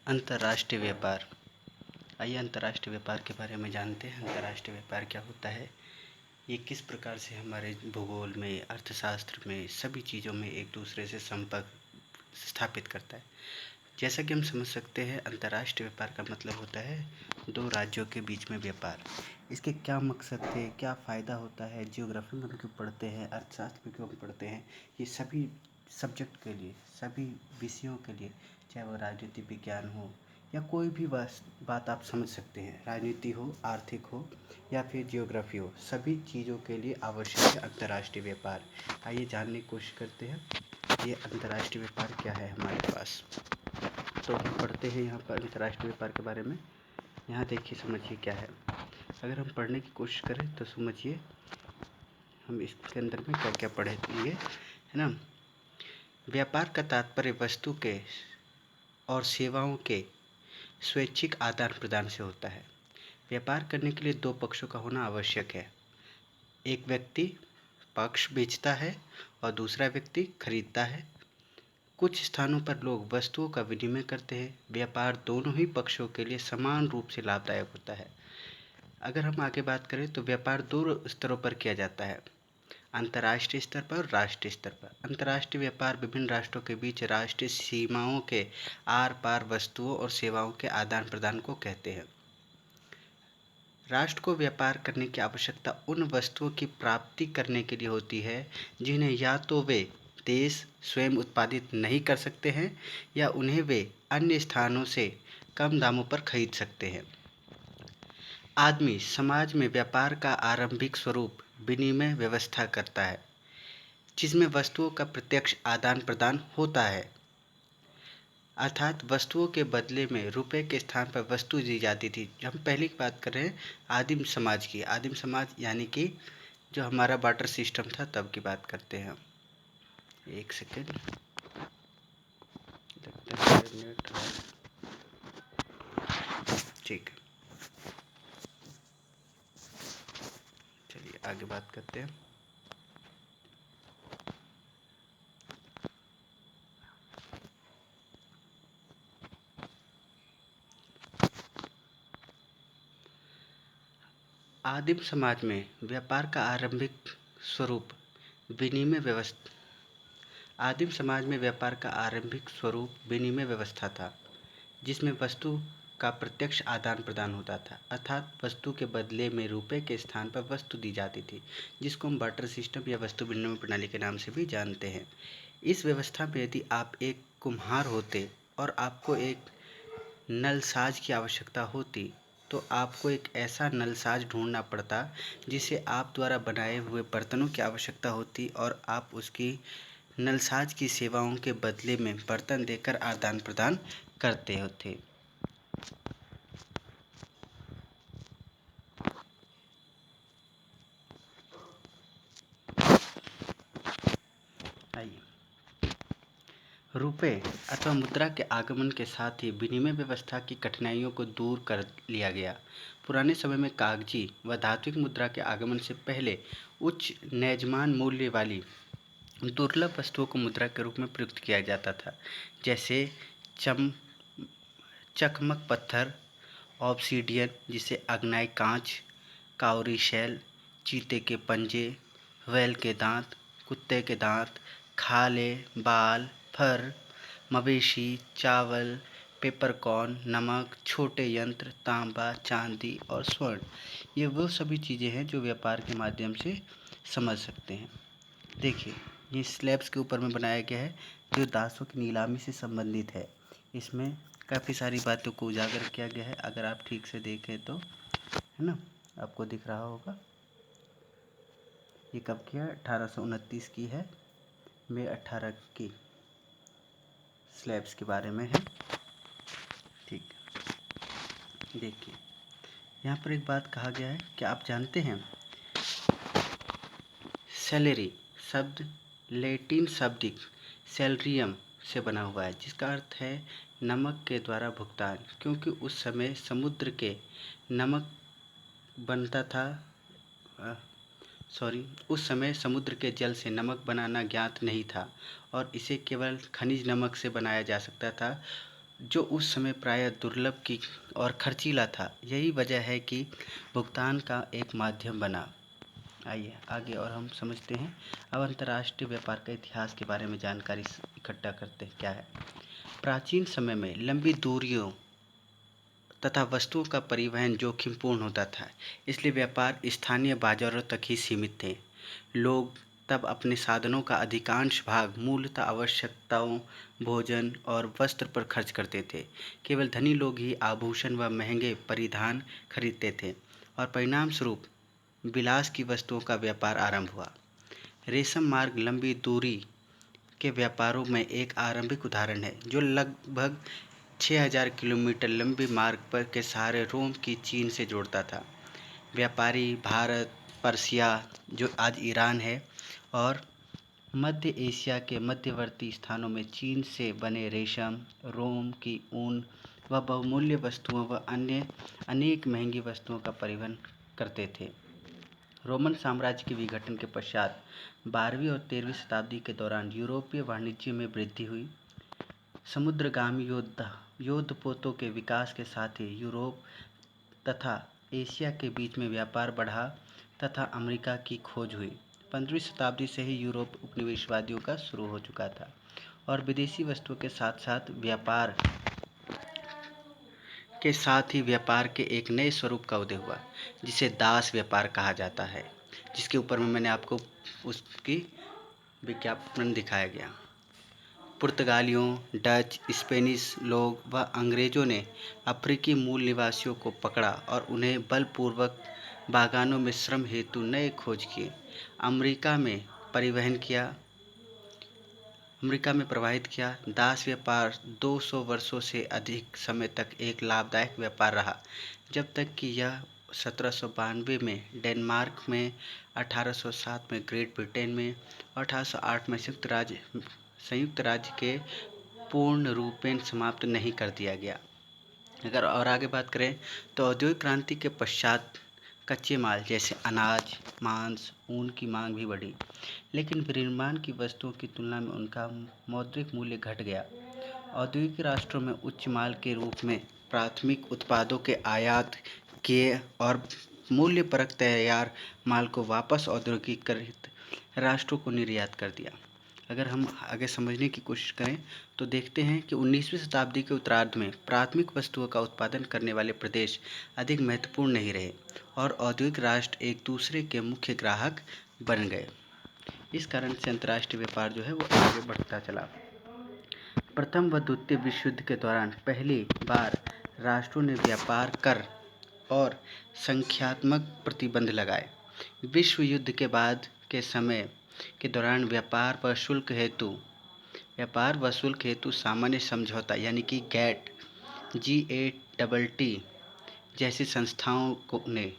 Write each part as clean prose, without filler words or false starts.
अंतर्राष्ट्रीय व्यापार। आइए अंतर्राष्ट्रीय व्यापार के बारे में जानते हैं। अंतर्राष्ट्रीय व्यापार क्या होता है, ये किस प्रकार से हमारे भूगोल में, अर्थशास्त्र में, सभी चीज़ों में एक दूसरे से संपर्क स्थापित करता है। जैसा कि हम समझ सकते हैं, अंतर्राष्ट्रीय व्यापार का मतलब होता है दो राज्यों के बीच में व्यापार। इसके क्या मकसद थे, क्या फ़ायदा होता है, जियोग्राफी में हम क्यों पढ़ते हैं, अर्थशास्त्र में क्यों हम पढ़ते हैं, ये सभी सब्जेक्ट के लिए, सभी विषयों के लिए, चाहे वो राजनीति विज्ञान हो या कोई भी बात आप समझ सकते हैं, राजनीति हो, आर्थिक हो या फिर जियोग्राफी हो, सभी चीज़ों के लिए आवश्यक है अंतर्राष्ट्रीय व्यापार। आइए जानने की कोशिश करते हैं ये अंतर्राष्ट्रीय व्यापार क्या है हमारे पास। तो हम पढ़ते हैं यहाँ पर अंतर्राष्ट्रीय व्यापार के बारे में। यहाँ देखिए, समझिए क्या है। अगर हम पढ़ने की कोशिश करें तो समझिए हम इसके अंदर में क्या क्या पढ़ेंगे, है ना। व्यापार का तात्पर्य वस्तु के और सेवाओं के स्वैच्छिक आदान प्रदान से होता है। व्यापार करने के लिए दो पक्षों का होना आवश्यक है। एक व्यक्ति पक्ष बेचता है और दूसरा व्यक्ति खरीदता है। कुछ स्थानों पर लोग वस्तुओं का विनिमय करते हैं। व्यापार दोनों ही पक्षों के लिए समान रूप से लाभदायक होता है। अगर हम आगे बात करें तो व्यापार दो स्तरों पर किया जाता है, अंतर्राष्ट्रीय स्तर पर और राष्ट्रीय स्तर पर। अंतर्राष्ट्रीय व्यापार विभिन्न राष्ट्रों के बीच राष्ट्रीय सीमाओं के आर पार वस्तुओं और सेवाओं के आदान प्रदान को कहते हैं। राष्ट्र को व्यापार करने की आवश्यकता उन वस्तुओं की प्राप्ति करने के लिए होती है जिन्हें या तो वे देश स्वयं उत्पादित नहीं कर सकते हैं या उन्हें वे अन्य स्थानों से कम दामों पर खरीद सकते हैं। आदमी समाज में व्यापार का आरंभिक स्वरूप विनिमय व्यवस्था करता है, जिसमें वस्तुओं का प्रत्यक्ष आदान प्रदान होता है, अर्थात वस्तुओं के बदले में रुपए के स्थान पर वस्तु दी जाती थी। हम पहले की बात कर रहे हैं आदिम समाज की। आदिम समाज यानी कि जो हमारा बार्टर सिस्टम था तब की बात करते हैं। एक सेकेंड, ठीक है, चलिए आगे बात करते हैं। आदिम समाज में व्यापार का आरंभिक स्वरूप विनिमय व्यवस्था आदिम समाज में व्यापार का आरंभिक स्वरूप विनिमय व्यवस्था था, जिसमें वस्तु का प्रत्यक्ष आदान प्रदान होता था, अर्थात वस्तु के बदले में रुपए के स्थान पर वस्तु दी जाती थी, जिसको हम बार्टर सिस्टम या वस्तु विनिमय प्रणाली के नाम से भी जानते हैं। इस व्यवस्था में यदि आप एक कुम्हार होते और आपको एक नलसाज की आवश्यकता होती तो आपको एक ऐसा नलसाज ढूंढना पड़ता जिसे आप द्वारा बनाए हुए बर्तनों की आवश्यकता होती और आप उसकी नलसाज की सेवाओं के बदले में बर्तन देकर आदान प्रदान करते होते। आइए, रुपए अथवा मुद्रा के आगमन के साथ ही विनिमय व्यवस्था की कठिनाइयों को दूर कर लिया गया। पुराने समय में कागजी व धात्विक मुद्रा के आगमन से पहले उच्च नेजमान मूल्य वाली दुर्लभ वस्तुओं को मुद्रा के रूप में प्रयुक्त किया जाता था, जैसे चकमक पत्थर, ऑब्सीडियन जिसे अग्नाई कांच, काउरी शैल, चीते के पंजे, वैल के दांत, कुत्ते के दांत, खाले, बाल, फर, मवेशी, चावल, पेपरकॉर्न, नमक, छोटे यंत्र, तांबा, चांदी और स्वर्ण। ये वो सभी चीज़ें हैं जो व्यापार के माध्यम से समझ सकते हैं। देखिए, ये स्लैब्स के ऊपर में बनाया गया है जो दासों की नीलामी से संबंधित है। इसमें काफ़ी सारी बातों को उजागर किया गया है। अगर आप ठीक से देखें तो, है ना, आपको दिख रहा होगा। ये कब की है? 1829 की है, मई 18 की स्लैब्स के बारे में है। ठीक, देखिए यहाँ पर एक बात कहा गया है कि आप जानते हैं सैलरी शब्द लैटिन शब्द सैलरियम से बना हुआ है, जिसका अर्थ है नमक के द्वारा भुगतान, क्योंकि उस समय समुद्र के नमक बनता था उस समय समुद्र के जल से नमक बनाना ज्ञात नहीं था और इसे केवल खनिज नमक से बनाया जा सकता था। जो उस समय प्रायः दुर्लभ की और खर्चीला था। यही वजह है कि भुगतान का एक माध्यम बना। आइए आगे और हम समझते हैं। अब अंतर्राष्ट्रीय व्यापार के इतिहास के बारे में जानकारी इकट्ठा करते हैं। क्या है? प्राचीन समय में लंबी दूरियों तथा वस्तुओं का परिवहन जोखिमपूर्ण होता था, इसलिए व्यापार स्थानीय बाजारों तक ही सीमित थे। लोग तब अपने साधनों का अधिकांश भाग मूलतः आवश्यकताओं, भोजन और वस्त्र पर खर्च करते थे। केवल धनी लोग ही आभूषण व महंगे परिधान खरीदते थे और परिणाम स्वरूप विलास की वस्तुओं का व्यापार आरंभ हुआ। रेशम मार्ग लंबी दूरी के व्यापारों में एक आरंभिक उदाहरण है, जो लगभग 6000 किलोमीटर लंबे मार्ग पर के सहारे रोम की चीन से जोड़ता था। व्यापारी भारत, पर्शिया जो आज ईरान है, और मध्य एशिया के मध्यवर्ती स्थानों में चीन से बने रेशम, रोम की ऊन व बहुमूल्य वस्तुओं व अन्य अनेक महंगी वस्तुओं का परिवहन करते थे। रोमन साम्राज्य के विघटन के पश्चात 12वीं और 13वीं शताब्दी के दौरान यूरोपीय वाणिज्य में वृद्धि हुई। समुद्रगामी युद्धपोतों के विकास के साथ ही यूरोप तथा एशिया के बीच में व्यापार बढ़ा तथा अमेरिका की खोज हुई। 15वीं शताब्दी से ही यूरोप उपनिवेशवादियों का शुरू हो चुका था और विदेशी वस्तुओं के साथ ही व्यापार के एक नए स्वरूप का उदय हुआ, जिसे दास व्यापार कहा जाता है, जिसके ऊपर में मैंने आपको उसकी विज्ञापन दिखाया गया। पुर्तगालियों, डच, स्पेनिश लोग व अंग्रेज़ों ने अफ्रीकी मूल निवासियों को पकड़ा और उन्हें बलपूर्वक बागानों में श्रम हेतु नए खोज किए। अमेरिका में प्रवाहित किया। दास व्यापार 200 वर्षों से अधिक समय तक एक लाभदायक व्यापार रहा, जब तक कि यह 1792 में डेनमार्क में, 1807 में ग्रेट ब्रिटेन में और 1808 में संयुक्त राज्य के पूर्ण रूपेण समाप्त नहीं कर दिया गया। अगर और आगे बात करें तो औद्योगिक क्रांति के पश्चात कच्चे माल जैसे अनाज, मांस, ऊन की मांग भी बढ़ी, लेकिन विनिर्माण की वस्तुओं की तुलना में उनका मौद्रिक मूल्य घट गया। औद्योगिक राष्ट्रों में उच्च माल के रूप में प्राथमिक उत्पादों के आयात किए और मूल्य परक तैयार माल को वापस औद्योगिकीकृत राष्ट्रों को निर्यात कर दिया। अगर हम आगे समझने की कोशिश करें तो देखते हैं कि 19वीं शताब्दी के उत्तरार्ध में प्राथमिक वस्तुओं का उत्पादन करने वाले प्रदेश अधिक महत्वपूर्ण नहीं रहे और औद्योगिक राष्ट्र एक दूसरे के मुख्य ग्राहक बन गए। इस कारण से अंतर्राष्ट्रीय व्यापार जो है वो आगे बढ़ता चला। प्रथम व द्वितीय विश्व युद्ध के दौरान पहली बार राष्ट्रों ने व्यापार कर और संख्यात्मक प्रतिबंध लगाए। विश्व युद्ध के बाद के समय के दौरान व्यापार व शुल्क हेतु सामान्य समझौता यानी कि GATT जैसी संस्थाओं ने,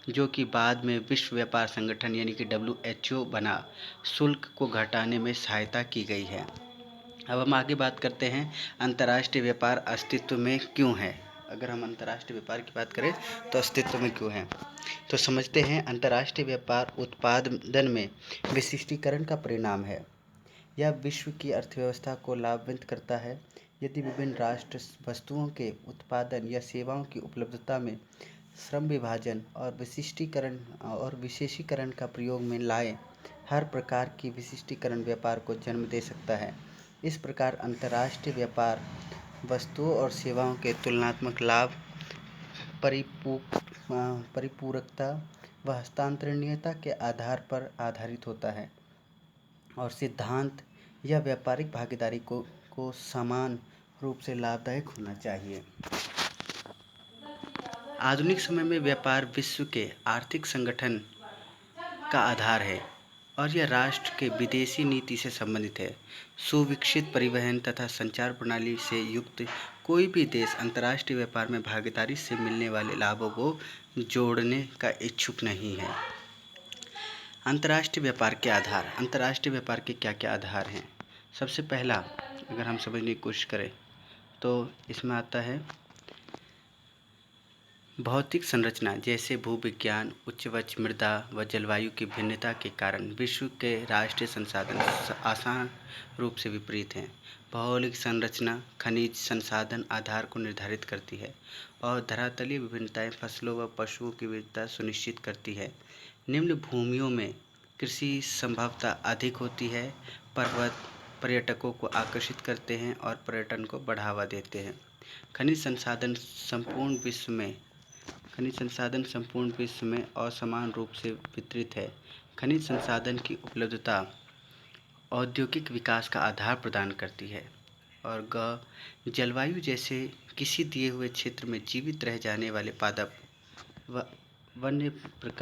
जो कि बाद में विश्व व्यापार संगठन यानी कि WHO बना, शुल्क को घटाने में सहायता की गई है। अब हम आगे बात करते हैं अंतर्राष्ट्रीय व्यापार अस्तित्व में क्यों है। अगर हम अंतर्राष्ट्रीय व्यापार की बात करें तो अस्तित्व में क्यों है, तो समझते हैं। अंतर्राष्ट्रीय व्यापार उत्पादन में विशिष्टीकरण का परिणाम है। यह विश्व की अर्थव्यवस्था को लाभान्वित करता है। यदि विभिन्न राष्ट्र वस्तुओं के उत्पादन या सेवाओं की उपलब्धता में श्रम विभाजन और विशेषीकरण का प्रयोग में लाए, हर प्रकार की विशिष्टीकरण व्यापार को जन्म दे सकता है। इस प्रकार अंतर्राष्ट्रीय व्यापार वस्तुओं और सेवाओं के तुलनात्मक लाभ, परिपूरकता व हस्तांतरणीयता के आधार पर आधारित होता है और सिद्धांत या व्यापारिक भागीदारी को समान रूप से लाभदायक होना चाहिए। आधुनिक समय में व्यापार विश्व के आर्थिक संगठन का आधार है और यह राष्ट्र के विदेशी नीति से संबंधित है। सुविकसित परिवहन तथा संचार प्रणाली से युक्त कोई भी देश अंतर्राष्ट्रीय व्यापार में भागीदारी से मिलने वाले लाभों को जोड़ने का इच्छुक नहीं है। अंतर्राष्ट्रीय व्यापार के आधार। अंतर्राष्ट्रीय व्यापार के क्या क्या आधार हैं? सबसे पहला अगर हम समझने की कोशिश करें तो इसमें आता है भौतिक संरचना जैसे भूविज्ञान, उच्चवक्ष मृदा व जलवायु की भिन्नता के कारण विश्व के राष्ट्रीय संसाधन आसान रूप से विपरीत हैं। भौगोलिक संरचना खनिज संसाधन आधार को निर्धारित करती है और धरातलीय विभिन्नताएं फसलों व पशुओं की विविधता सुनिश्चित करती है। निम्न भूमियों में कृषि संभवतः अधिक होती है। पर्वत पर्यटकों को आकर्षित करते हैं और पर्यटन को बढ़ावा देते हैं। खनिज संसाधन संपूर्ण विश्व में असमान रूप से वितरित है। खनिज संसाधन की उपलब्धता औद्योगिक विकास का आधार प्रदान करती है। और जलवायु जैसे किसी दिए हुए क्षेत्र में जीवित रह जाने वाले पादप व वन्य प्रकार